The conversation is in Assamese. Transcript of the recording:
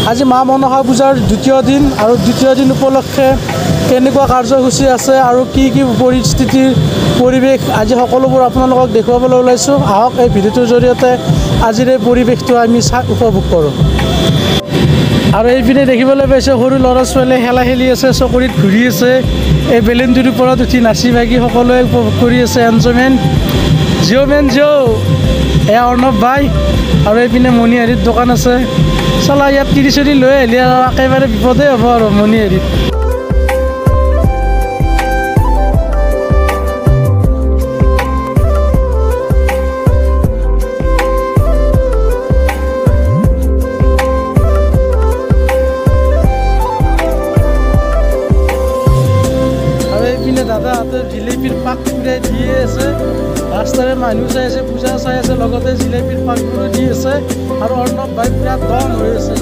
আজি মা মনসা পূজাৰ দ্বিতীয় দিন আৰু দ্বিতীয় দিন উপলক্ষে কেনেকুৱা কাৰ্যসূচী আছে আৰু কি কি পৰিস্থিতিৰ পৰিৱেশ আজি সকলোবোৰ আপোনালোকক দেখুৱাবলৈ ওলাইছোঁ। আহক এই ভিডিঅ'টোৰ জৰিয়তে আজিৰ এই পৰিৱেশটো আমি উপভোগ কৰোঁ। আৰু এইপিনে দেখিবলৈ পাইছোঁ সৰু ল'ৰা ছোৱালীয়ে খেলা খেলি আছে, চকৰিত ঘূৰি আছে, এই বেলুনটোৰ ওপৰত উঠি নাচি বাগি সকলোৱে উপভোগ কৰি আছে। এনজয়মেণ্ট জিঅ' এয়া অৰ্ণৱ ভাই। আৰু এইপিনে মণিহাৰীত দোকান আছে। চলা ইয়াত তিৰি চৰি লৈ আহিলে আৰু একেবাৰে বিপদেই হ'ব আৰু মণিহাৰীত। দাদাহঁতে জিলেপিৰ পাক ফুৰাই দি আছে, ৰাস্তাৰে মানুহ চাই আছে, পূজা চাই আছে, লগতে জিলেপিৰ পাকবোৰো দি আছে। আৰু অৰ্ণৱ ভাই পুৰা দম হৈ আছে।